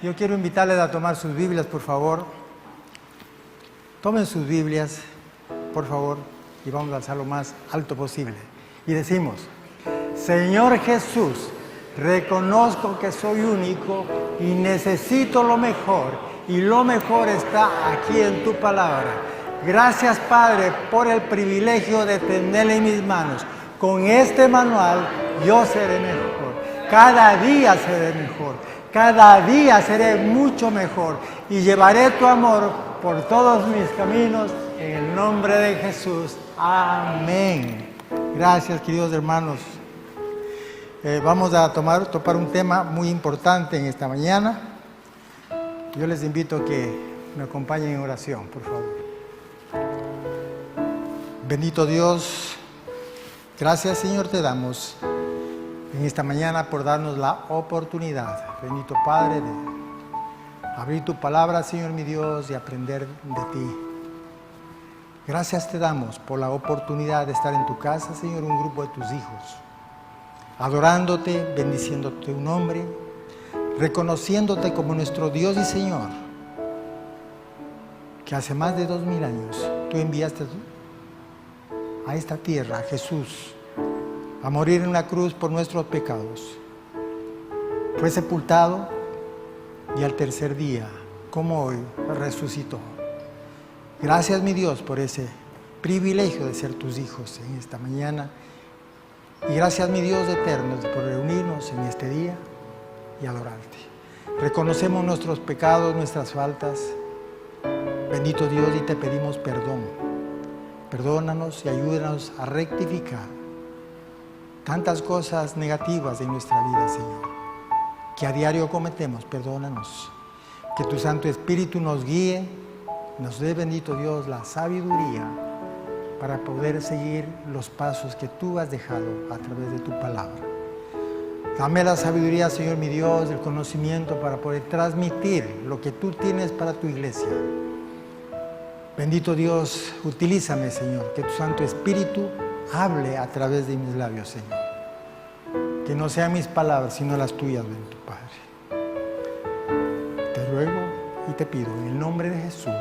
Yo quiero invitarles a tomar sus Biblias, por favor. Tomen sus Biblias, por favor, y vamos a alzar lo más alto posible. Y decimos: Señor Jesús, reconozco que soy único y necesito lo mejor, y lo mejor está aquí en tu palabra. Gracias, Padre, por el privilegio de tenerla en mis manos. Con este manual yo seré mejor. Cada día seré mejor. Cada día seré mucho mejor y llevaré tu amor por todos mis caminos en el nombre de Jesús. Amén. Gracias, queridos hermanos. Vamos a topar un tema muy importante en esta mañana. Yo les invito a que me acompañen en oración, por favor. Bendito Dios, gracias, Señor, te damos en esta mañana por darnos la oportunidad, bendito Padre, de abrir tu palabra, Señor mi Dios, y aprender de ti. Gracias te damos por la oportunidad de estar en tu casa, Señor, un grupo de tus hijos, adorándote, bendiciendo tu nombre, reconociéndote como nuestro Dios y Señor, que hace más de 2000 años tú enviaste a esta tierra a Jesús a morir en una cruz por nuestros pecados. Fue sepultado y al tercer día, como hoy, resucitó. Gracias, mi Dios, por ese privilegio de ser tus hijos en esta mañana. Y gracias, mi Dios eterno, por reunirnos en este día y adorarte. Reconocemos nuestros pecados, nuestras faltas. Bendito Dios, y te pedimos perdón. Perdónanos y ayúdanos a rectificar tantas cosas negativas en nuestra vida, Señor, que a diario cometemos. Perdónanos. Que tu Santo Espíritu nos guíe, nos dé, bendito Dios, la sabiduría para poder seguir los pasos que tú has dejado a través de tu palabra. Dame la sabiduría, Señor mi Dios, el conocimiento para poder transmitir lo que tú tienes para tu iglesia. Bendito Dios, utilízame, Señor, que tu Santo Espíritu hable a través de mis labios, Señor. Que no sean mis palabras, sino las tuyas, bendito Padre. Te ruego y te pido en el nombre de Jesús,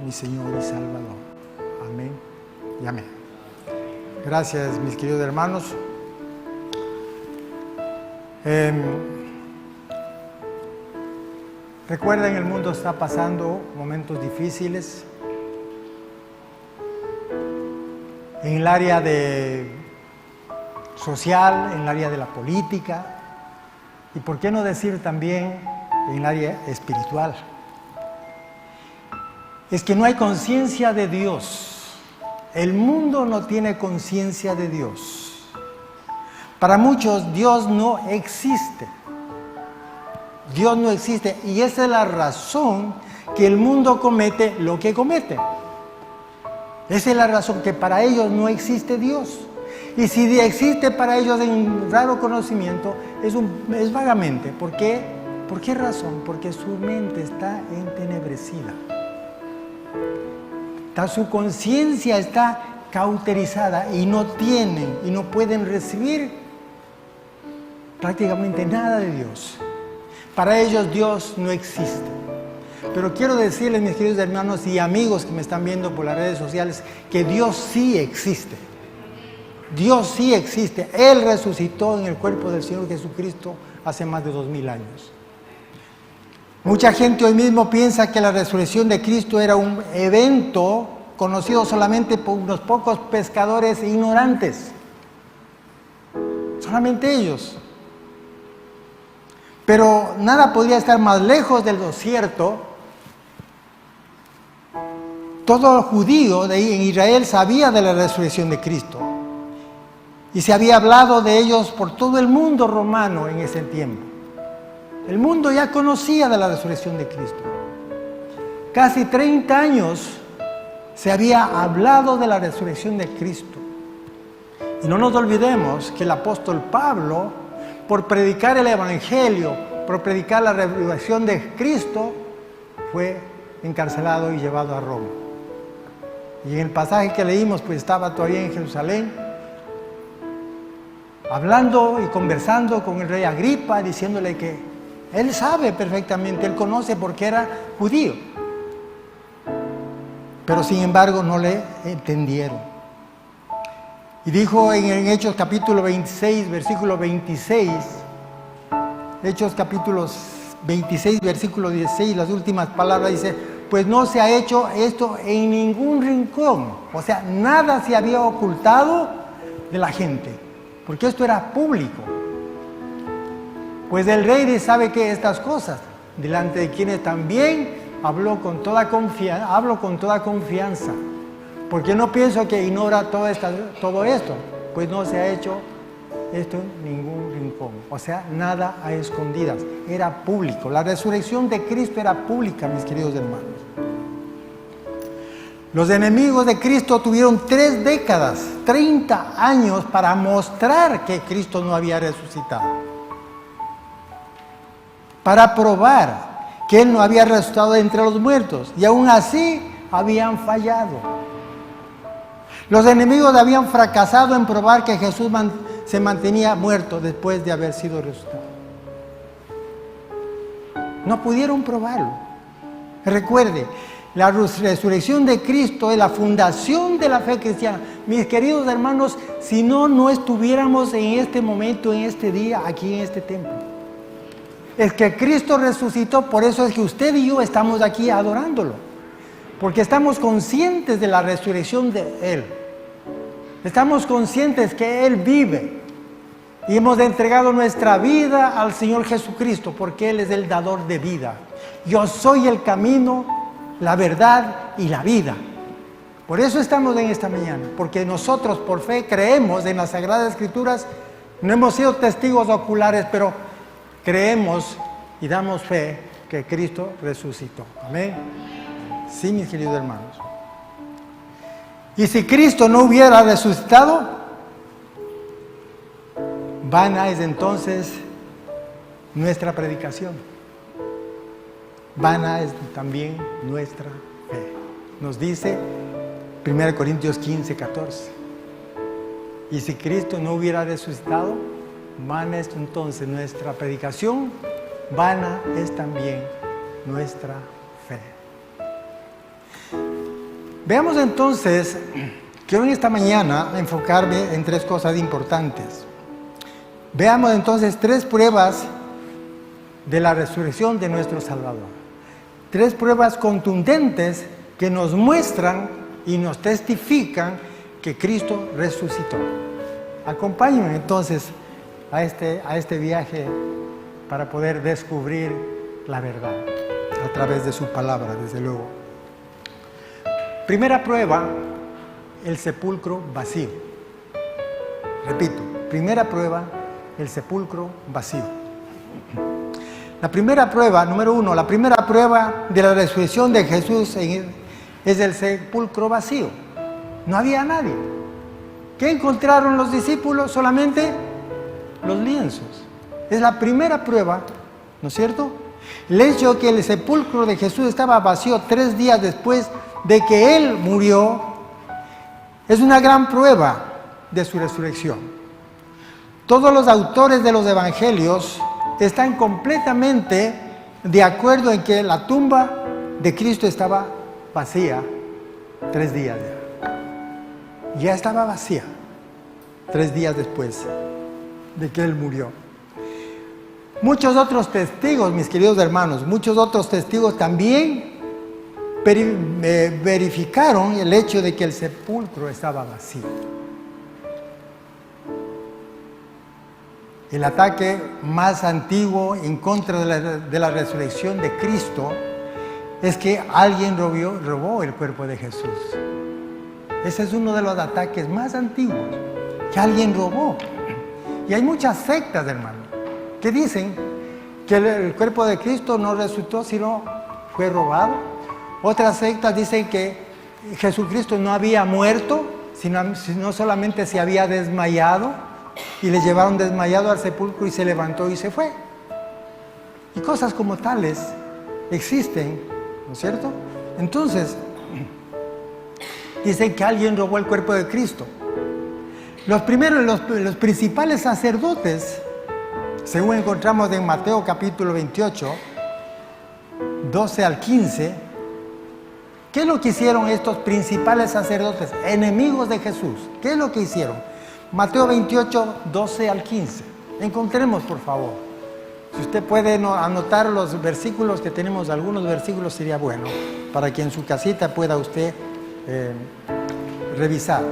mi Señor y Salvador. Amén y amén. Gracias, mis queridos hermanos. Recuerden, el mundo está pasando momentos difíciles. En el área social, en el área de la política, y por qué no decir también en el área espiritual. Es que no hay conciencia de Dios. El mundo no tiene conciencia de Dios. Para muchos Dios no existe. Dios no existe, y esa es la razón que el mundo comete lo que comete. Esa es la razón, que para ellos no existe Dios. Y si existe para ellos en un raro conocimiento, es vagamente. ¿Por qué? ¿Por qué razón? Porque su mente está entenebrecida. Su conciencia está cauterizada y no tienen y no pueden recibir prácticamente nada de Dios. Para ellos Dios no existe. Pero quiero decirles, mis queridos hermanos y amigos que me están viendo por las redes sociales, que Dios sí existe. Dios sí existe. Él resucitó en el cuerpo del Señor Jesucristo hace más de 2000 años. Mucha gente hoy mismo piensa que la resurrección de Cristo era un evento conocido solamente por unos pocos pescadores ignorantes. Solamente ellos. Pero nada podría estar más lejos de lo cierto. Todo judío de ahí en Israel sabía de la resurrección de Cristo. Y se había hablado de ellos por todo el mundo romano en ese tiempo. El mundo ya conocía de la resurrección de Cristo. Casi 30 años se había hablado de la resurrección de Cristo. Y no nos olvidemos que el apóstol Pablo, por predicar el Evangelio, por predicar la resurrección de Cristo, fue encarcelado y llevado a Roma. Y en el pasaje que leímos, pues estaba todavía en Jerusalén, hablando y conversando con el rey Agripa, diciéndole que Él sabe perfectamente, él conoce porque era judío. Pero sin embargo no le entendieron. Y dijo en Hechos capítulo 26, versículo 26, Hechos capítulos 26, versículo 16, las últimas palabras dice, pues no se ha hecho esto en ningún rincón. O sea, nada se había ocultado de la gente, porque esto era público. Pues el rey sabe que estas cosas, delante de quienes también hablo con toda confianza, porque no pienso que ignora todo esto, pues no se ha hecho esto en ningún rincón. O sea, nada a escondidas, era público. La resurrección de Cristo era pública, mis queridos hermanos. Los enemigos de Cristo tuvieron 3 décadas, 30 años para mostrar que Cristo no había resucitado, para probar que Él no había resucitado de entre los muertos, y aún así habían fallado. Los enemigos habían fracasado en probar que Jesús se mantenía muerto después de haber sido resucitado. No pudieron probarlo. Recuerde, la resurrección de Cristo es la fundación de la fe cristiana. Mis queridos hermanos, si no estuviéramos en este momento, en este día, aquí en este templo. Es que Cristo resucitó, por eso es que usted y yo estamos aquí adorándolo. Porque estamos conscientes de la resurrección de Él. Estamos conscientes que Él vive. Y hemos entregado nuestra vida al Señor Jesucristo, porque Él es el dador de vida. Yo soy el camino, la verdad y la vida. Por eso estamos en esta mañana, porque nosotros por fe creemos en las Sagradas Escrituras. No hemos sido testigos oculares, pero creemos y damos fe que Cristo resucitó. Amén. Sí, mis queridos hermanos. Y si Cristo no hubiera resucitado, vana es entonces nuestra predicación. Vana es también nuestra fe. Nos dice 1 Corintios 15, 14. Y si Cristo no hubiera resucitado, vana es entonces nuestra predicación, vana es también nuestra fe. Veamos entonces, quiero en esta mañana enfocarme en 3 cosas importantes. Veamos entonces 3 pruebas de la resurrección de nuestro Salvador. 3 pruebas contundentes que nos muestran y nos testifican que Cristo resucitó. Acompáñenme entonces a este viaje para poder descubrir la verdad a través de su palabra, desde luego. Primera prueba, el sepulcro vacío. Repito, primera prueba, el sepulcro vacío. La primera prueba, número 1, la primera prueba de la resurrección de Jesús es el sepulcro vacío. No había nadie. ¿Qué encontraron los discípulos? Solamente los lienzos. Es la primera prueba, ¿no es cierto? El hecho de que el sepulcro de Jesús estaba vacío 3 días después de que Él murió es una gran prueba de su resurrección. Todos los autores de los evangelios están completamente de acuerdo en que la tumba de Cristo estaba vacía 3 días ya. Ya estaba vacía 3 días después de que Él murió. Muchos otros testigos, mis queridos hermanos, muchos otros testigos también verificaron el hecho de que el sepulcro estaba vacío. El ataque más antiguo en contra de la resurrección de Cristo es que alguien robó el cuerpo de Jesús. Ese es uno de los ataques más antiguos, que alguien robó. Y hay muchas sectas, hermano, que dicen que el cuerpo de Cristo no resucitó, sino fue robado. Otras sectas dicen que Jesucristo no había muerto, sino solamente se había desmayado, y le llevaron desmayado al sepulcro y se levantó y se fue. Y cosas como tales existen, ¿no es cierto? Entonces, dicen que alguien robó el cuerpo de Cristo. Los principales sacerdotes según encontramos en Mateo capítulo 28, 12 al 15, ¿qué es lo que hicieron estos principales sacerdotes, enemigos de Jesús? ¿Qué es lo que hicieron? Mateo 28, 12 al 15. Encontremos, por favor. Si usted puede anotar los versículos que tenemos, algunos versículos sería bueno, para que en su casita pueda usted revisar.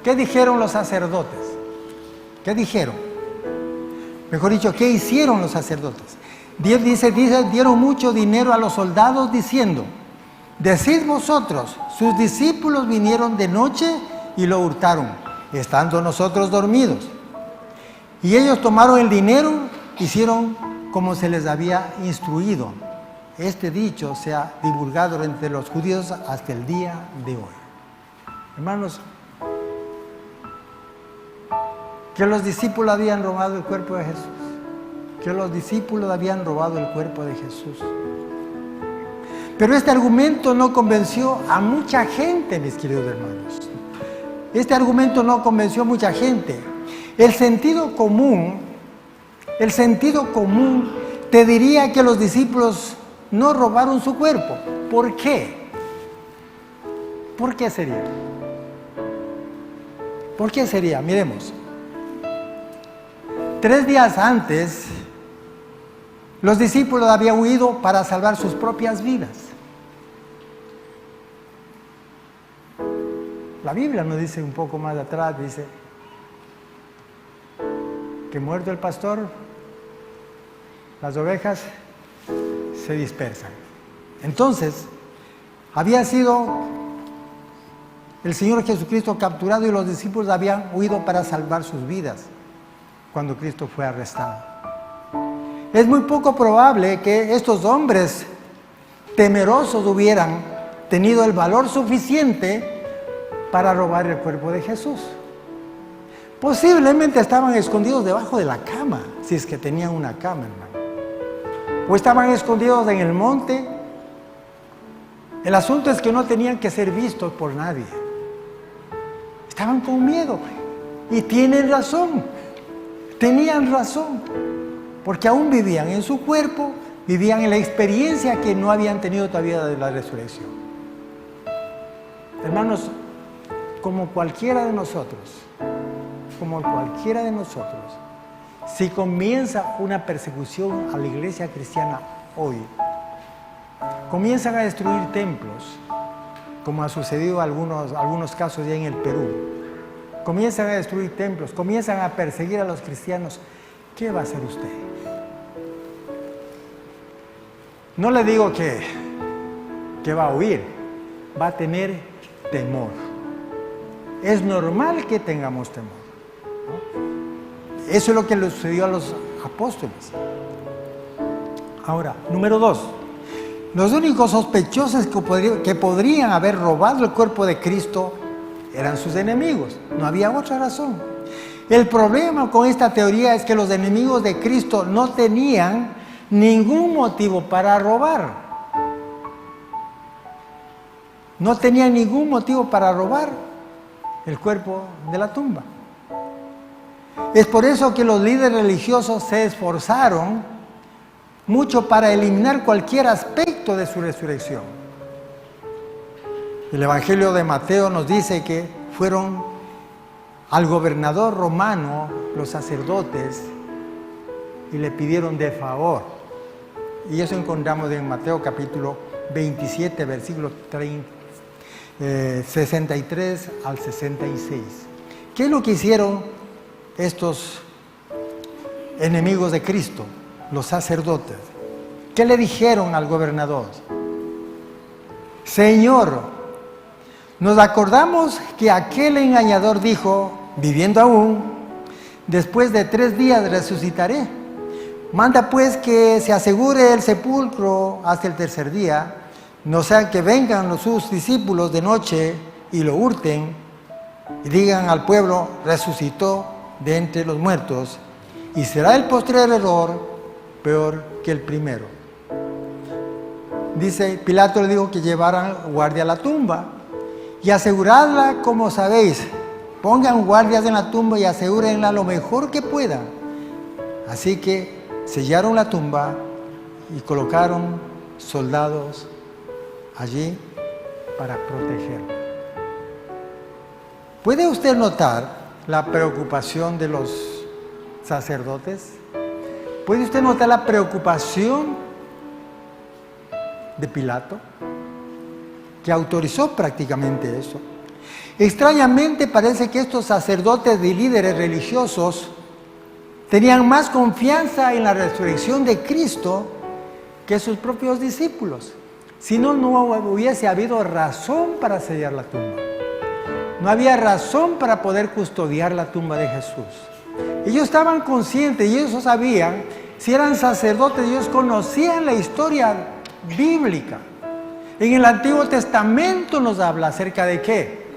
¿Qué dijeron los sacerdotes? ¿Qué dijeron? Mejor dicho, ¿qué hicieron los sacerdotes? Dice, dieron mucho dinero a los soldados diciendo: decid vosotros, sus discípulos vinieron de noche y lo hurtaron, estando nosotros dormidos. Y ellos tomaron el dinero, hicieron como se les había instruido. Este dicho se ha divulgado entre los judíos hasta el día de hoy. Hermanos, que los discípulos habían robado el cuerpo de Jesús. Que los discípulos habían robado el cuerpo de Jesús. Pero este argumento no convenció a mucha gente, mis queridos hermanos. Este argumento no convenció a mucha gente. El sentido común te diría que los discípulos no robaron su cuerpo. ¿Por qué? ¿Por qué sería? ¿Por qué sería? Miremos. 3 días antes, los discípulos habían huido para salvar sus propias vidas. La Biblia nos dice un poco más atrás, dice que muerto el pastor, las ovejas se dispersan. Entonces, había sido el Señor Jesucristo capturado y los discípulos habían huido para salvar sus vidas cuando Cristo fue arrestado. Es muy poco probable que estos hombres temerosos hubieran tenido el valor suficiente para robar el cuerpo de Jesús. Posiblemente estaban escondidos debajo de la cama, si es que tenían una cama, hermano. O estaban escondidos en el monte. El asunto es que no tenían que ser vistos por nadie. Estaban con miedo. Y tienen razón. Tenían razón. Porque aún vivían en su cuerpo, vivían en la experiencia que no habían tenido todavía de la resurrección. Hermanos, como cualquiera de nosotros, si comienza una persecución a la iglesia cristiana hoy, comienzan a destruir templos, como ha sucedido en algunos casos ya en el Perú, comienzan a destruir templos, comienzan a perseguir a los cristianos, ¿qué va a hacer usted? No le digo que va a huir, va a tener temor. Es normal que tengamos temor, ¿no? Eso es lo que le sucedió a los apóstoles. Ahora, número 2. Los únicos sospechosos que podrían haber robado el cuerpo de Cristo eran sus enemigos. No había otra razón. El problema con esta teoría es que los enemigos de Cristo no tenían ningún motivo para robar. No tenían ningún motivo para robar el cuerpo de la tumba. Es por eso que los líderes religiosos se esforzaron mucho para eliminar cualquier aspecto de su resurrección. El Evangelio de Mateo nos dice que fueron al gobernador romano los sacerdotes y le pidieron de favor. Y eso encontramos en Mateo capítulo 27, versículos 63 al 66. ¿Qué es lo que hicieron estos enemigos de Cristo, los sacerdotes? ¿Qué le dijeron al gobernador? Señor, nos acordamos que aquel engañador dijo, viviendo aún, después de 3 días resucitaré. Manda pues que se asegure el sepulcro hasta el 3er día, no sea que vengan sus discípulos de noche y lo hurten y digan al pueblo, resucitó de entre los muertos, y será el postrer error peor que el primero. Dice, Pilato le dijo que llevaran guardia a la tumba y aseguradla como sabéis. Pongan guardias en la tumba y asegúrenla lo mejor que puedan. Así que sellaron la tumba y colocaron soldados allí para protegerla. ¿Puede usted notar la preocupación de los sacerdotes? ¿Puede usted notar la preocupación de Pilato, que autorizó prácticamente eso? Extrañamente parece que estos sacerdotes y líderes religiosos tenían más confianza en la resurrección de Cristo que sus propios discípulos. Si no, no hubiese habido razón para sellar la tumba. No había razón para poder custodiar la tumba de Jesús. Ellos estaban conscientes y ellos sabían, si eran sacerdotes, ellos conocían la historia bíblica. En el Antiguo Testamento nos habla acerca de ¿qué?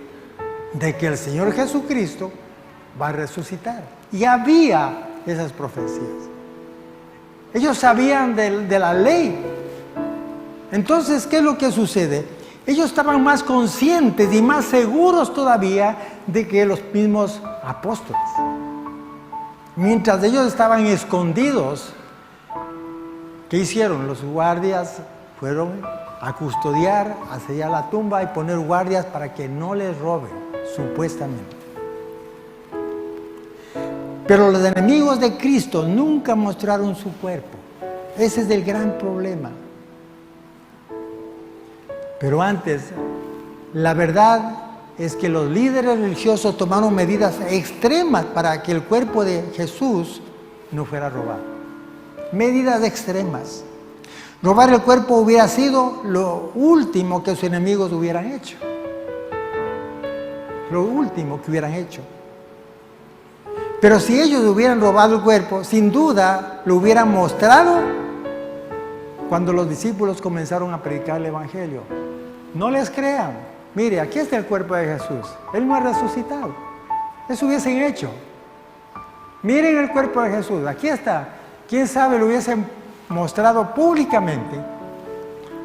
De que el Señor Jesucristo va a resucitar. Y había esas profecías. Ellos sabían de la ley. Entonces, ¿qué es lo que sucede? Ellos estaban más conscientes y más seguros todavía de que los mismos apóstoles. Mientras ellos estaban escondidos, ¿qué hicieron? Los guardias fueron a custodiar, a sellar la tumba y poner guardias para que no les roben, supuestamente. Pero los enemigos de Cristo nunca mostraron su cuerpo. Ese es el gran problema. Pero antes, la verdad es que los líderes religiosos tomaron medidas extremas para que el cuerpo de Jesús no fuera robado. Medidas extremas. Robar el cuerpo hubiera sido lo último que sus enemigos hubieran hecho. Lo último que hubieran hecho. Pero si ellos hubieran robado el cuerpo, sin duda lo hubieran mostrado cuando los discípulos comenzaron a predicar el Evangelio. No les crean. Mire, aquí está el cuerpo de Jesús. Él no ha resucitado. Eso hubiesen hecho. Miren el cuerpo de Jesús. Aquí está. ¿Quién sabe lo hubiesen mostrado públicamente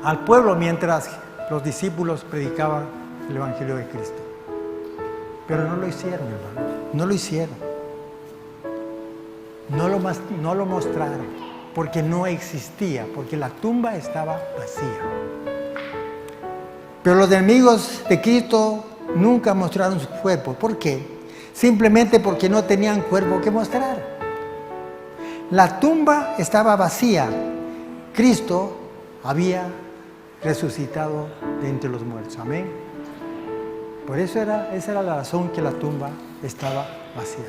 al pueblo mientras los discípulos predicaban el Evangelio de Cristo? Pero no lo hicieron, hermano. No lo hicieron. No lo mostraron, porque no existía, porque la tumba estaba vacía. Pero los enemigos de Cristo nunca mostraron su cuerpo. ¿Por qué? Simplemente porque no tenían cuerpo que mostrar. La tumba estaba vacía. Cristo había resucitado de entre los muertos. Amén. Por eso esa era la razón que la tumba estaba vacía.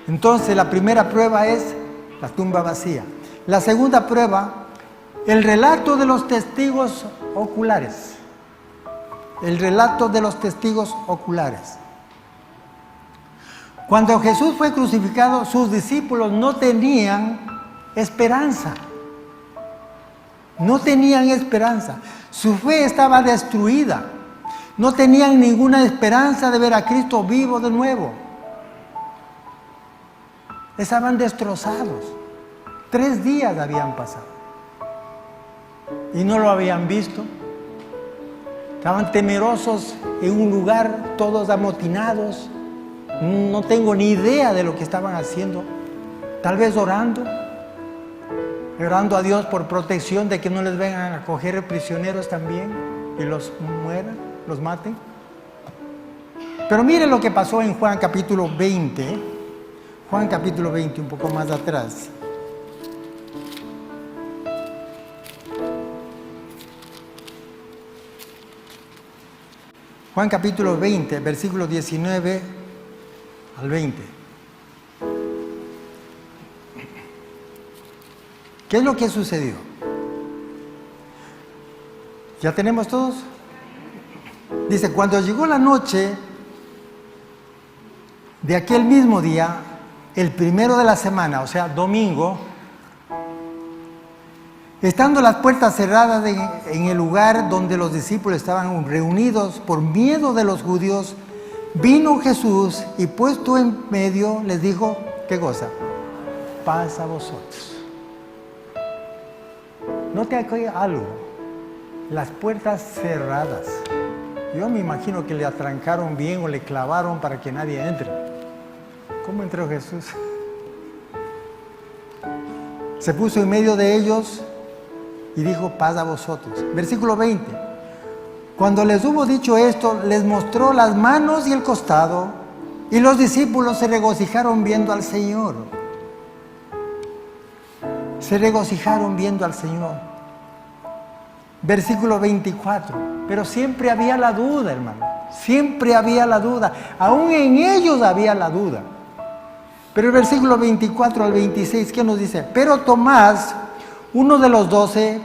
Entonces la primera prueba es la tumba vacía. La segunda prueba, el relato de los testigos oculares. El relato de los testigos oculares. Cuando Jesús fue crucificado, sus discípulos no tenían esperanza. No tenían esperanza. Su fe estaba destruida. No tenían ninguna esperanza de ver a Cristo vivo de nuevo. Estaban destrozados. 3 días habían pasado y no lo habían visto. Estaban temerosos en un lugar, todos amotinados. No tengo ni idea de lo que estaban haciendo. Tal vez orando a Dios por protección de que no les vengan a coger prisioneros también y los mueran, los maten. Pero miren lo que pasó en Juan capítulo 20. Juan capítulo 20, un poco más atrás. Juan capítulo 20, versículos 19 al 20. ¿Qué es lo que sucedió? ¿Ya tenemos todos? Dice, cuando llegó la noche de aquel mismo día, el primero de la semana, o sea, domingo, estando las puertas cerradas en el lugar donde los discípulos estaban reunidos por miedo de los judíos, vino Jesús y puesto en medio les dijo, ¿qué cosa? Paz a vosotros. Note aquí algo, las puertas cerradas. Yo me imagino que le atrancaron bien o le clavaron para que nadie entre. ¿Cómo entró Jesús? Se puso en medio de ellos y dijo: paz a vosotros. Versículo 20. Cuando les hubo dicho esto, les mostró las manos y el costado, y los discípulos se regocijaron viendo al Señor. Se regocijaron viendo al Señor. Versículo 24. Pero siempre había la duda, hermano. Siempre había la duda. Aún en ellos había la duda. Pero el versículo 24 al 26, ¿qué nos dice? Pero Tomás, uno de los 12,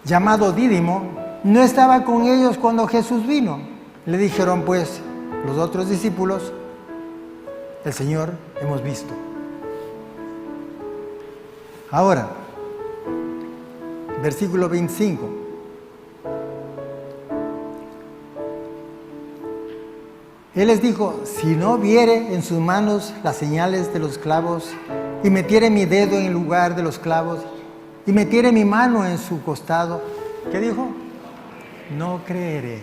llamado Dídimo, no estaba con ellos cuando Jesús vino. Le dijeron pues los otros discípulos: el Señor hemos visto. Ahora, versículo 25. Él les dijo: si no viere en sus manos las señales de los clavos, y metiere mi dedo en el lugar de los clavos, y metiere mi mano en su costado, ¿qué dijo? No creeré.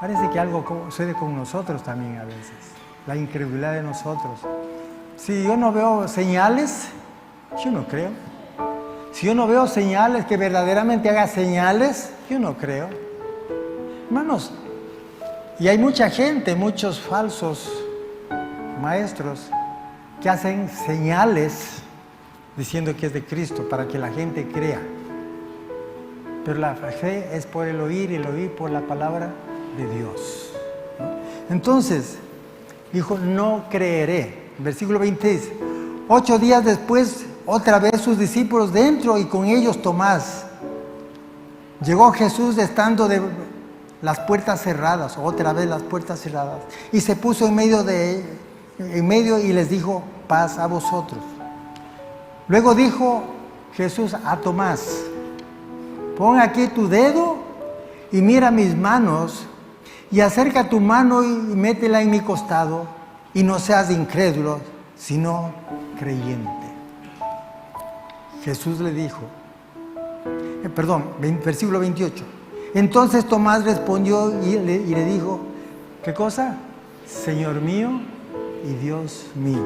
Parece que algo sucede con nosotros también a veces, la incredulidad de nosotros. Si yo no veo señales, yo no creo. Si yo no veo señales, que verdaderamente haga señales, yo no creo. Hermanos, y hay mucha gente, muchos falsos maestros que hacen señales diciendo que es de Cristo para que la gente crea. Pero la fe es por el oír por la palabra de Dios, ¿no? Entonces, dijo: no creeré. Versículo 26. 8 días después, otra vez sus discípulos dentro y con ellos Tomás. Llegó Jesús estando de las puertas cerradas, otra vez las puertas cerradas, y se puso en medio y les dijo: paz a vosotros. Luego dijo Jesús a Tomás: pon aquí tu dedo y mira mis manos, y acerca tu mano y métela en mi costado, y no seas incrédulo, sino creyente. Jesús le dijo, versículo 28. Entonces Tomás respondió y le dijo: ¿qué cosa? Señor mío y Dios mío.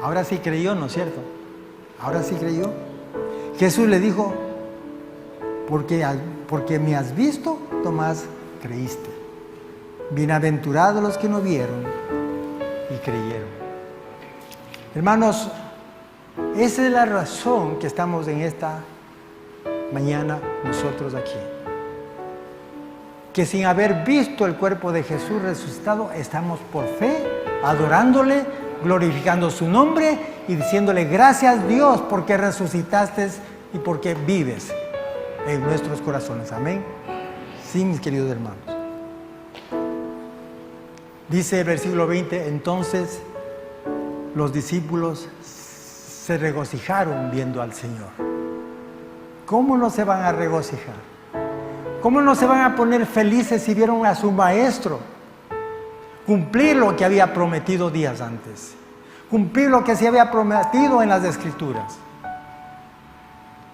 Ahora sí creyó, ¿no es cierto? Ahora sí creyó. Jesús le dijo: porque me has visto, Tomás, creíste. Bienaventurados los que no vieron y creyeron. Hermanos, esa es la razón que estamos en esta mañana nosotros aquí. Que sin haber visto el cuerpo de Jesús resucitado, estamos por fe, adorándole, glorificando su nombre y diciéndole: gracias Dios porque resucitaste y porque vives en nuestros corazones. Amén. Sí, mis queridos hermanos. Dice el versículo 20: entonces los discípulos se regocijaron viendo al Señor. ¿Cómo no se van a regocijar? ¿Cómo no se van a poner felices si vieron a su maestro cumplir lo que había prometido días antes? Cumplir lo que se había prometido en las Escrituras.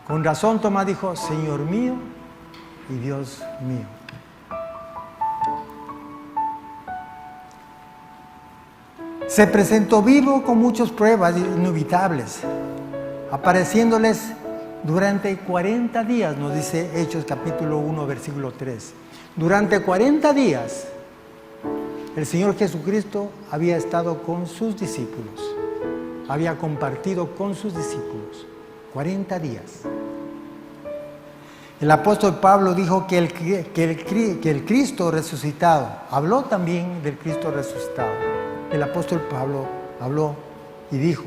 Con razón Tomás dijo: Señor mío y Dios mío. Se presentó vivo con muchas pruebas inevitables, apareciéndoles durante 40 días, nos dice Hechos capítulo 1, versículo 3. Durante 40 días, el Señor Jesucristo había estado con sus discípulos, había compartido con sus discípulos 40 días. El apóstol Pablo dijo que el Cristo resucitado, habló también del Cristo resucitado. El apóstol Pablo habló y dijo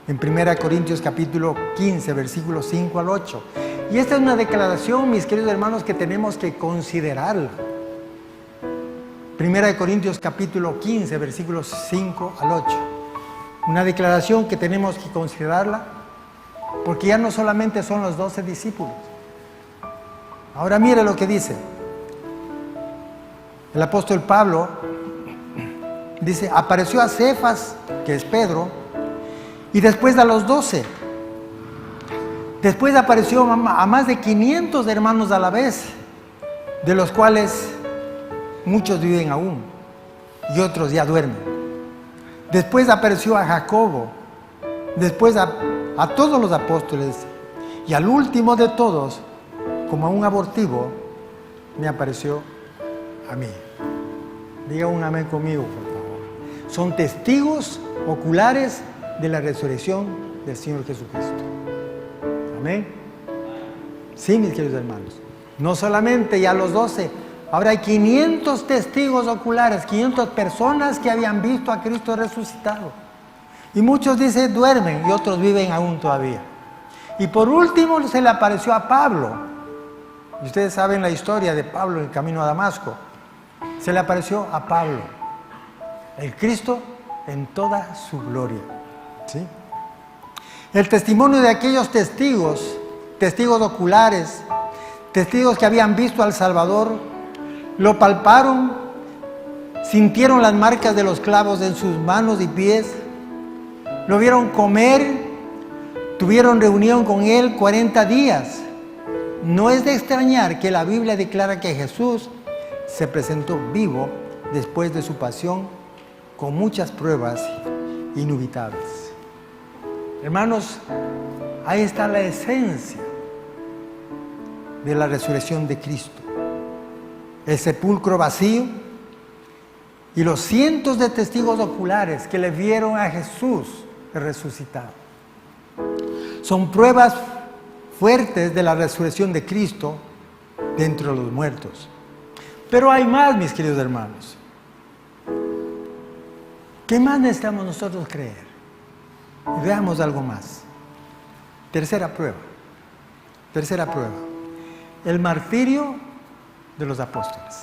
en 1 Corintios capítulo 15, versículos 5 al 8. Y esta es una declaración, mis queridos hermanos, que tenemos que considerarla. 1 Corintios capítulo 15, versículos 5 al 8. Una declaración que tenemos que considerarla, porque ya no solamente son los 12 discípulos. Ahora mire lo que dice. El apóstol Pablo dice: apareció a Cefas, que es Pedro, y después a los 12. Después apareció a más de 500 hermanos a la vez, de los cuales muchos viven aún y otros ya duermen. Después apareció a Jacobo, después a todos los apóstoles, y al último de todos, como a un abortivo, me apareció a mí. Diga un amén conmigo, por favor. Son testigos oculares de la resurrección del Señor Jesucristo. Amén. Sí, mis queridos hermanos. No solamente ya los 12, ahora hay 500 testigos oculares, 500 personas que habían visto a Cristo resucitado. Y muchos dicen duermen y otros viven aún todavía. Y por último se le apareció a Pablo. Y ustedes saben la historia de Pablo en el camino a Damasco. Se le apareció a Pablo, el Cristo en toda su gloria. ¿Sí? El testimonio de aquellos testigos, testigos oculares, testigos que habían visto al Salvador, lo palparon, sintieron las marcas de los clavos en sus manos y pies, lo vieron comer, tuvieron reunión con él 40 días. No es de extrañar que la Biblia declara que Jesús se presentó vivo después de su pasión con muchas pruebas inubitables. Hermanos, ahí está la esencia de la resurrección de Cristo. El sepulcro vacío y los cientos de testigos oculares que le vieron a Jesús resucitado. Son pruebas fuertes de la resurrección de Cristo de entre los muertos. Pero hay más, mis queridos hermanos. ¿Qué más necesitamos nosotros creer? Y veamos algo más. Tercera prueba. Tercera prueba. El martirio de los apóstoles.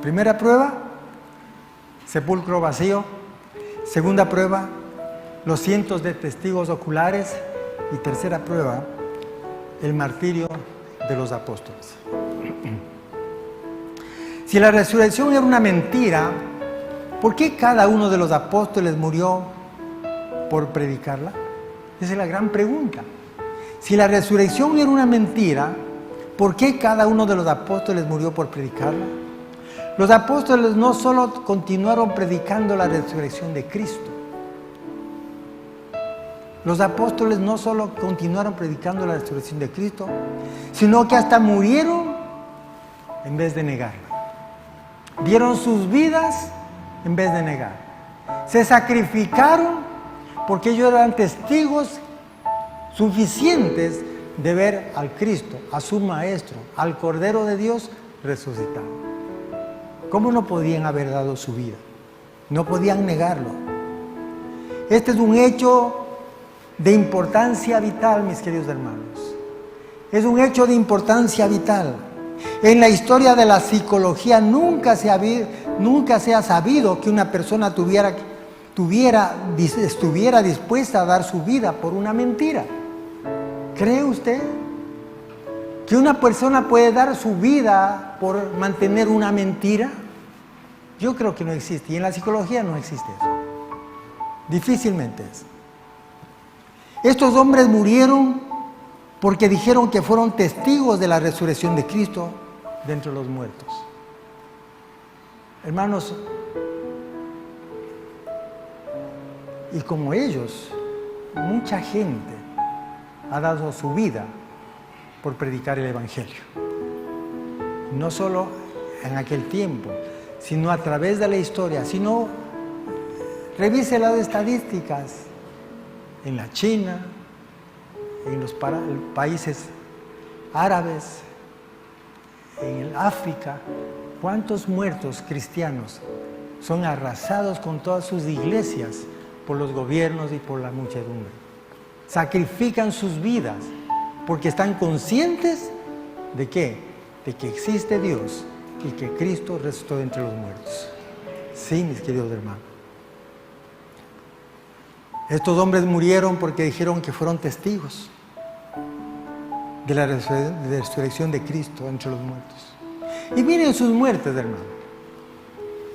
Primera prueba, sepulcro vacío. Segunda prueba, los cientos de testigos oculares. Y tercera prueba, el martirio de los apóstoles. Si la resurrección era una mentira, ¿por qué cada uno de los apóstoles murió por predicarla? Esa es la gran pregunta. Si la resurrección era una mentira, ¿por qué cada uno de los apóstoles murió por predicarla? Los apóstoles no solo continuaron predicando la resurrección de Cristo. Los apóstoles no solo continuaron predicando la resurrección de Cristo, sino que hasta murieron en vez de negarla. Dieron sus vidas en vez de negar. Se sacrificaron porque ellos eran testigos suficientes de ver al Cristo, a su Maestro, al Cordero de Dios resucitado. ¿Cómo no podían haber dado su vida? No podían negarlo. Este es un hecho de importancia vital, mis queridos hermanos. Es un hecho de importancia vital. En la historia de la psicología nunca se ha sabido que una persona estuviera dispuesta a dar su vida por una mentira. ¿Cree usted que una persona puede dar su vida por mantener una mentira? Yo creo que no existe, y en la psicología no existe eso. Difícilmente es. Estos hombres murieron porque dijeron que fueron testigos de la resurrección de Cristo de entre los muertos. Hermanos, y como ellos, mucha gente ha dado su vida por predicar el Evangelio. No solo en aquel tiempo, sino a través de la historia. Si no, revise las estadísticas en la China, en los países árabes, en el África. ¿Cuántos muertos cristianos son arrasados con todas sus iglesias por los gobiernos y por la muchedumbre? Sacrifican sus vidas porque están conscientes ¿de qué? De que existe Dios y que Cristo resucitó de entre los muertos. Sí, mis queridos hermanos. Estos hombres murieron porque dijeron que fueron testigos de la resurrección de Cristo entre los muertos. Y miren sus muertes, hermano.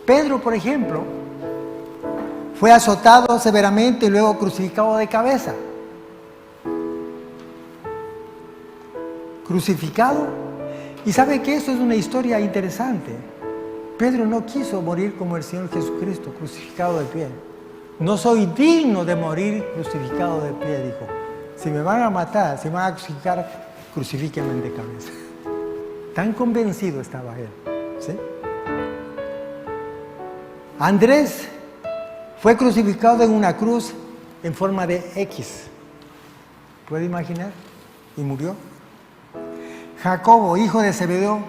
Pedro, por ejemplo, fue azotado severamente y luego crucificado de cabeza. Crucificado. Y sabe que eso es una historia interesante. Pedro no quiso morir como el Señor Jesucristo, crucificado de pie. no soy digno de morir crucificado de pie, dijo. Si me van a matar, si me van a crucificar, crucifíquenme de cabeza. Tan convencido estaba él, ¿sí? Andrés fue crucificado en una cruz en forma de X. ¿Puede imaginar? Y murió. Jacobo, hijo de Zebedeo,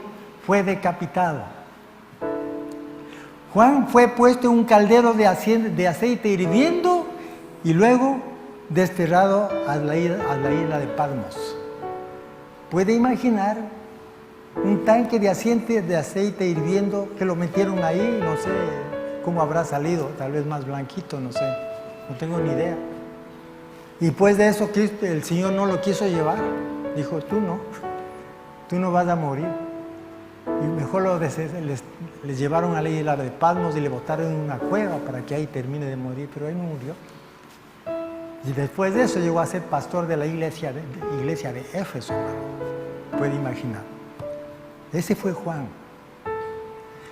fue decapitado. Juan fue puesto en un caldero de aceite hirviendo y luego desterrado a la isla de Patmos. ¿Puede imaginar un tanque de aceite hirviendo que lo metieron ahí? No sé cómo habrá salido, tal vez más blanquito, no sé, no tengo ni idea. Y después de eso, el Señor no lo quiso llevar. Dijo, tú no vas a morir. Y mejor les llevaron a la isla de Patmos y le botaron en una cueva para que ahí termine de morir, pero él no murió. Y después de eso llegó a ser pastor de la iglesia de Éfeso, hermano. Puede imaginar. Ese fue Juan.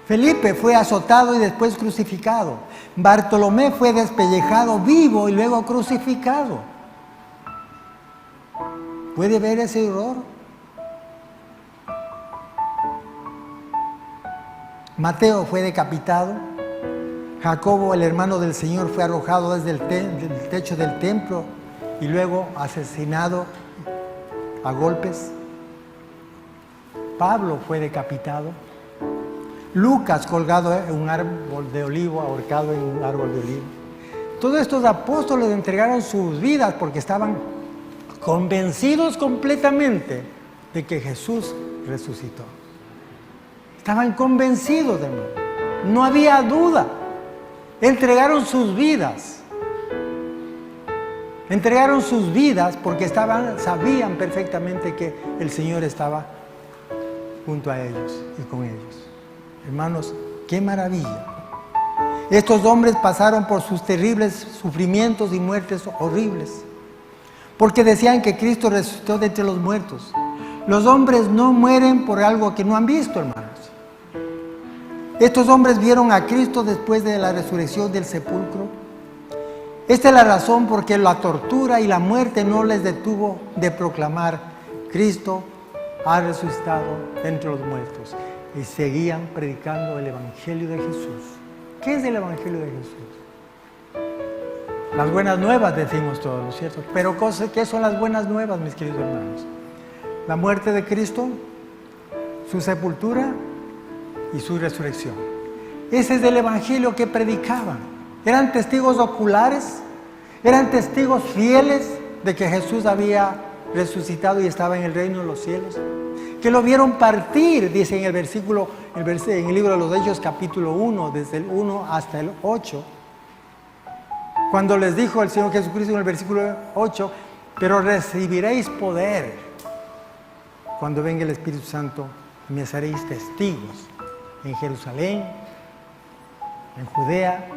Felipe fue azotado y después crucificado. Bartolomé fue despellejado vivo y luego crucificado. ¿Puede ver ese horror? Mateo fue decapitado. Jacobo, el hermano del Señor, fue arrojado desde el techo del templo y luego asesinado a golpes. Pablo fue decapitado. Lucas colgado en un árbol de olivo, ahorcado en un árbol de olivo. Todos estos apóstoles entregaron sus vidas porque estaban convencidos completamente de que Jesús resucitó. Estaban convencidos, hermano. No había duda. Entregaron sus vidas. Entregaron sus vidas porque sabían perfectamente que el Señor estaba junto a ellos y con ellos. Hermanos, qué maravilla. Estos hombres pasaron por sus terribles sufrimientos y muertes horribles, porque decían que Cristo resucitó de entre los muertos. Los hombres no mueren por algo que no han visto, hermanos. Estos hombres vieron a Cristo después de la resurrección del sepulcro. Esta es la razón por que la tortura y la muerte no les detuvo de proclamar: Cristo ha resucitado entre los muertos. Y seguían predicando el Evangelio de Jesús. ¿Qué es el Evangelio de Jesús? Las buenas nuevas, decimos todos, ¿no es cierto? Pero ¿qué son las buenas nuevas, mis queridos hermanos? La muerte de Cristo, su sepultura y su resurrección. Ese es el Evangelio que predicaban. Eran testigos oculares, eran testigos fieles de que Jesús había resucitado y estaba en el reino de los cielos, que lo vieron partir, dice en el libro de los Hechos, capítulo 1, desde el 1 hasta el 8, cuando les dijo el Señor Jesucristo en el versículo 8: pero recibiréis poder cuando venga el Espíritu Santo y me seréis testigos en Jerusalén, en Judea,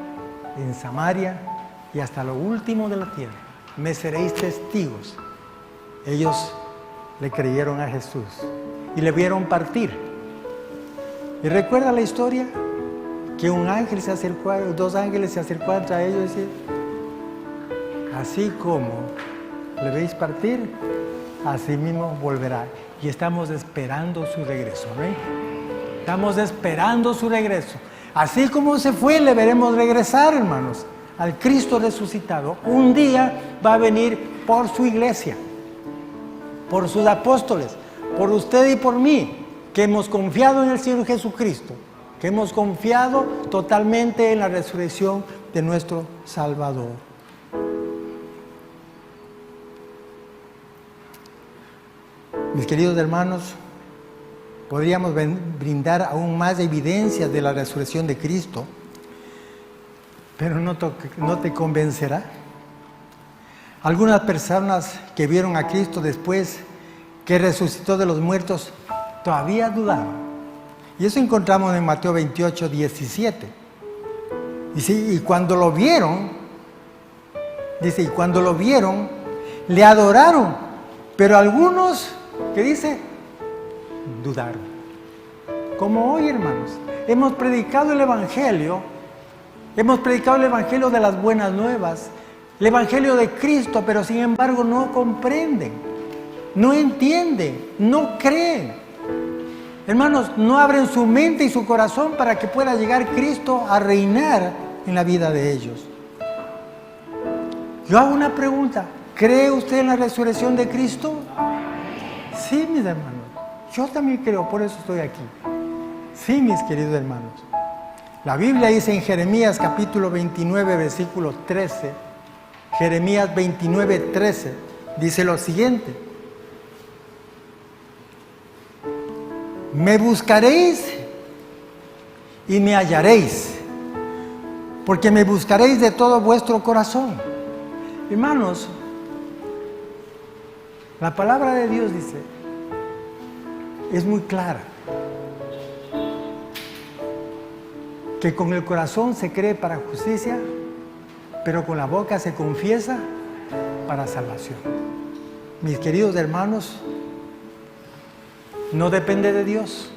en Samaria y hasta lo último de la tierra. Me seréis testigos. Ellos le creyeron a Jesús y le vieron partir. ¿Y recuerda la historia? Que un ángel se acercó, dos ángeles se acercaron a ellos y decían: así como le veis partir, así mismo volverá. Y estamos esperando su regreso, ¿no? Estamos esperando su regreso. Así como se fue, le veremos regresar, hermanos, al Cristo resucitado. Un día va a venir por su iglesia, por sus apóstoles, por usted y por mí, que hemos confiado en el Señor Jesucristo, que hemos confiado totalmente en la resurrección de nuestro Salvador. Mis queridos hermanos, podríamos brindar aún más evidencias de la resurrección de Cristo, pero no te convencerá. Algunas personas que vieron a Cristo después que resucitó de los muertos todavía dudaban. Y eso encontramos en Mateo 28, 17. Y cuando lo vieron, dice, y cuando lo vieron, le adoraron. Pero algunos, ¿qué dice? Dudaron. Como hoy, hermanos, hemos predicado el Evangelio Hemos predicado el Evangelio de las buenas nuevas, el Evangelio de Cristo, pero sin embargo no comprenden, no entienden, no creen. Hermanos, no abren su mente y su corazón para que pueda llegar Cristo a reinar en la vida de ellos. Yo hago una pregunta: ¿cree usted en la resurrección de Cristo? Sí, mis hermanos, yo también creo, por eso estoy aquí. Sí, mis queridos hermanos. La Biblia dice en Jeremías capítulo 29, versículo 13, Jeremías 29, 13, dice lo siguiente: me buscaréis y me hallaréis, porque me buscaréis de todo vuestro corazón. Hermanos, la palabra de Dios dice, es muy clara, que con el corazón se cree para justicia, pero con la boca se confiesa para salvación. Mis queridos hermanos, no depende de Dios.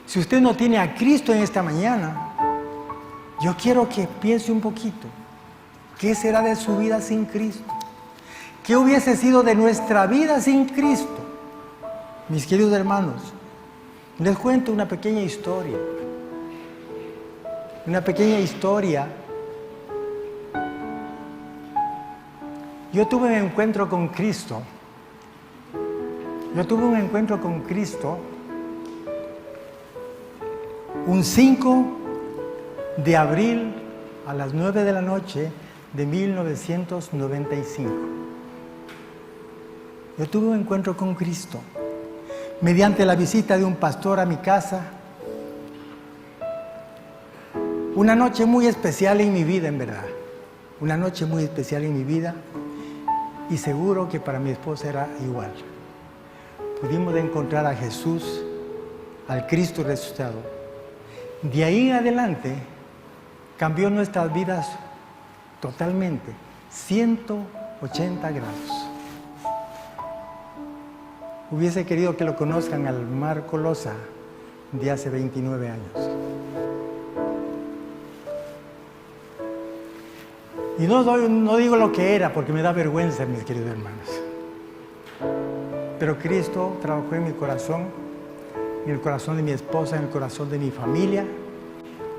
Si usted no tiene a Cristo en esta mañana, yo quiero que piense un poquito. ¿Qué será de su vida sin Cristo? ¿Qué hubiese sido de nuestra vida sin Cristo? Mis queridos hermanos, les cuento una pequeña historia. Una pequeña historia. Yo tuve un encuentro con Cristo. Un 5 de abril a las 9 de la noche de 1995. Yo tuve un encuentro con Cristo mediante la visita de un pastor a mi casa. Una noche muy especial en mi vida, en verdad. Una noche muy especial en mi vida, y seguro que para mi esposa era igual. Pudimos encontrar a Jesús, al Cristo resucitado. De ahí en adelante cambió nuestras vidas totalmente, 180 grados. Hubiese querido que lo conozcan al Marco Loza de hace 29 años. Y no digo lo que era porque me da vergüenza, mis queridos hermanos. Pero Cristo trabajó en mi corazón, en el corazón de mi esposa, en el corazón de mi familia.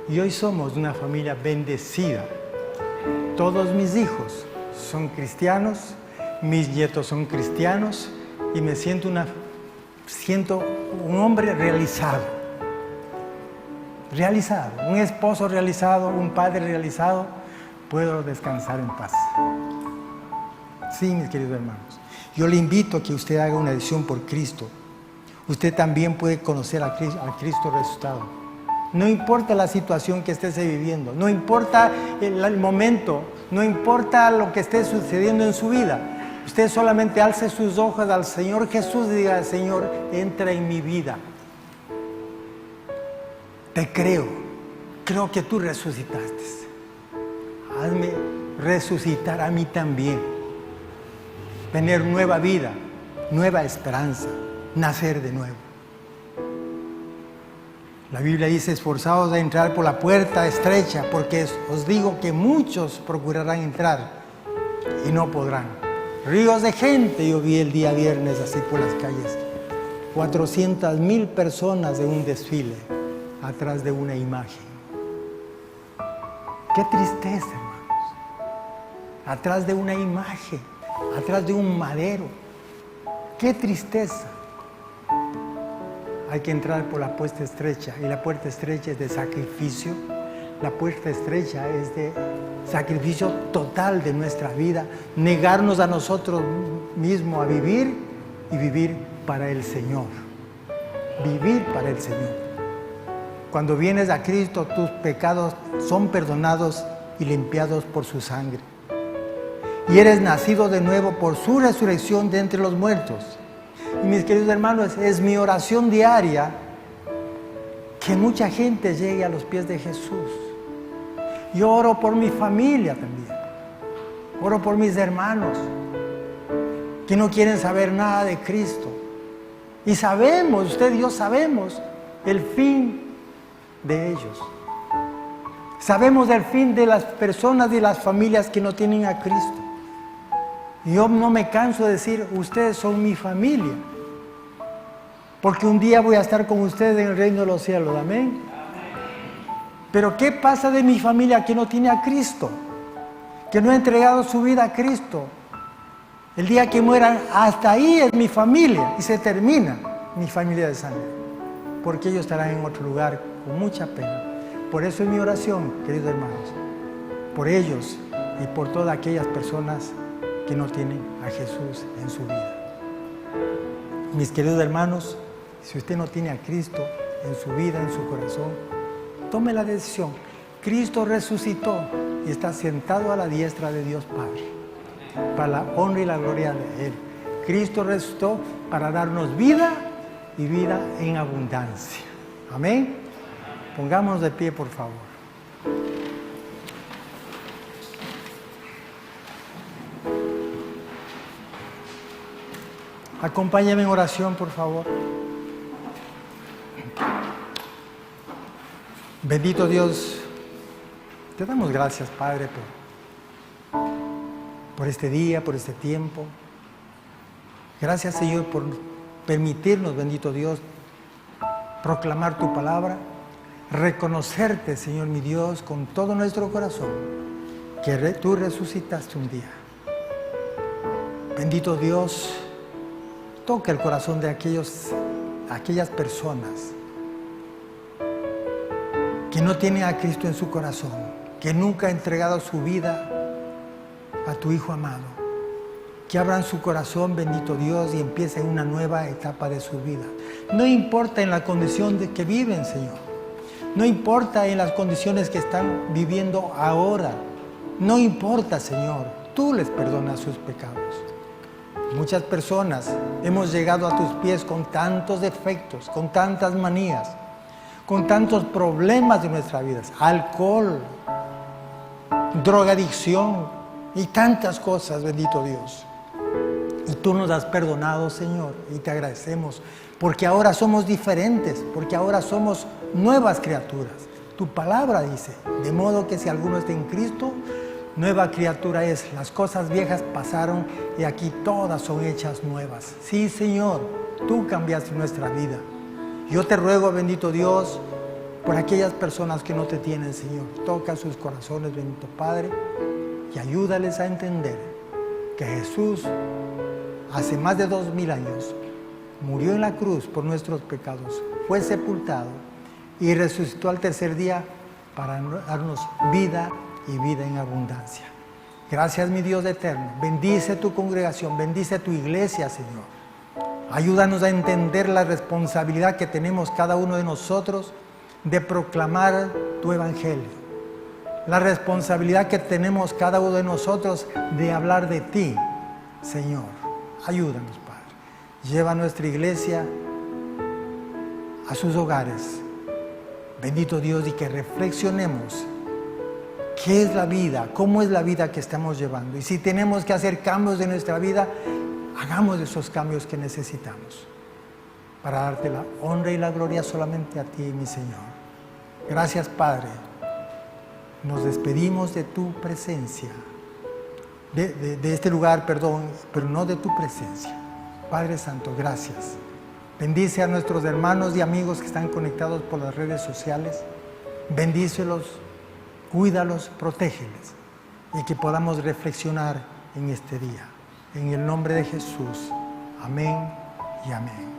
Y hoy somos una familia bendecida. Todos mis hijos son cristianos, mis nietos son cristianos, y me siento un hombre realizado, un esposo realizado, un padre realizado. Puedo descansar en paz. Sí, mis queridos hermanos, yo le invito a que usted haga una decisión por Cristo. Usted también puede conocer al Cristo resucitado. No importa la situación que esté viviendo, no importa el momento, no importa lo que esté sucediendo en su vida. Usted solamente alce sus ojos al Señor Jesús y diga: Señor, entra en mi vida. Te creo que tú resucitaste. Hazme resucitar a mí también. Tener nueva vida, nueva esperanza, nacer de nuevo. La Biblia dice: esforzaos a entrar por la puerta estrecha, porque os digo que muchos procurarán entrar y no podrán. Ríos de gente yo vi el día viernes así por las calles. 400,000 personas en un desfile atrás de una imagen. Qué tristeza, hermanos. Atrás de una imagen, atrás de un madero. Qué tristeza. Hay que entrar por la puerta estrecha, y la puerta estrecha es de sacrificio. La puerta estrecha es de sacrificio total de nuestra vida, negarnos a nosotros mismos a vivir y vivir para el Señor. Vivir para el Señor. Cuando vienes a Cristo, tus pecados son perdonados y limpiados por su sangre. Y eres nacido de nuevo por su resurrección de entre los muertos. Y mis queridos hermanos, es mi oración diaria que mucha gente llegue a los pies de Jesús. Yo oro por mi familia también. Oro por mis hermanos que no quieren saber nada de Cristo. Y sabemos, usted y yo sabemos el fin de ellos. Sabemos del fin de las personas y las familias que no tienen a Cristo. Y yo no me canso de decir, ustedes son mi familia. Porque un día voy a estar con ustedes en el reino de los cielos. Amén. Pero ¿qué pasa de mi familia que no tiene a Cristo? Que no ha entregado su vida a Cristo. El día que mueran, hasta ahí es mi familia. Y se termina mi familia de sangre. Porque ellos estarán en otro lugar con mucha pena. Por eso es mi oración, queridos hermanos. Por ellos y por todas aquellas personas que no tienen a Jesús en su vida. Mis queridos hermanos, si usted no tiene a Cristo en su vida, en su corazón, tome la decisión. Cristo resucitó y está sentado a la diestra de Dios Padre, para la honra y la gloria de Él. Cristo resucitó para darnos vida y vida en abundancia. Amén. Pongámonos de pie, por favor. Acompáñame en oración, por favor. Bendito Dios, te damos gracias, Padre, por este día, por este tiempo. Gracias, Señor, por permitirnos, bendito Dios, proclamar tu palabra, reconocerte, Señor mi Dios, con todo nuestro corazón, que tú resucitaste un día. Bendito Dios, toca el corazón de aquellas personas que no tienen a Cristo en su corazón, que nunca ha entregado su vida a tu Hijo amado. Que abran su corazón, bendito Dios, y empiecen una nueva etapa de su vida. No importa en la condición de que viven, Señor. No importa en las condiciones que están viviendo ahora. No importa, Señor. Tú les perdonas sus pecados. Muchas personas hemos llegado a tus pies con tantos defectos, con tantas manías, con tantos problemas de nuestras vidas. Alcohol, drogadicción y tantas cosas, bendito Dios. Y tú nos has perdonado, Señor, y te agradecemos, porque ahora somos diferentes, porque ahora somos nuevas criaturas. Tu palabra dice, de modo que si alguno está en Cristo, nueva criatura es. Las cosas viejas pasaron y aquí todas son hechas nuevas. Sí, Señor, tú cambiaste nuestra vida. Yo te ruego, bendito Dios, por aquellas personas que no te tienen, Señor. Toca sus corazones, bendito Padre, y ayúdales a entender que Jesús, hace más de 2000 años, murió en la cruz por nuestros pecados, fue sepultado y resucitó al tercer día para darnos vida y vida en abundancia. Gracias, mi Dios eterno. Bendice tu congregación, bendice tu iglesia, Señor. Ayúdanos a entender la responsabilidad que tenemos cada uno de nosotros de proclamar tu evangelio. La responsabilidad que tenemos cada uno de nosotros de hablar de ti, Señor. Ayúdanos, Padre. Lleva a nuestra iglesia a sus hogares. Bendito Dios, y que reflexionemos qué es la vida, cómo es la vida que estamos llevando. Y si tenemos que hacer cambios en nuestra vida, hagamos esos cambios que necesitamos para darte la honra y la gloria solamente a ti, mi Señor. Gracias, Padre. Nos despedimos de tu presencia, de este lugar, perdón, pero no de tu presencia. Padre Santo, gracias. Bendice a nuestros hermanos y amigos que están conectados por las redes sociales. Bendícelos, cuídalos, protégeles y que podamos reflexionar en este día. En el nombre de Jesús. Amén y amén.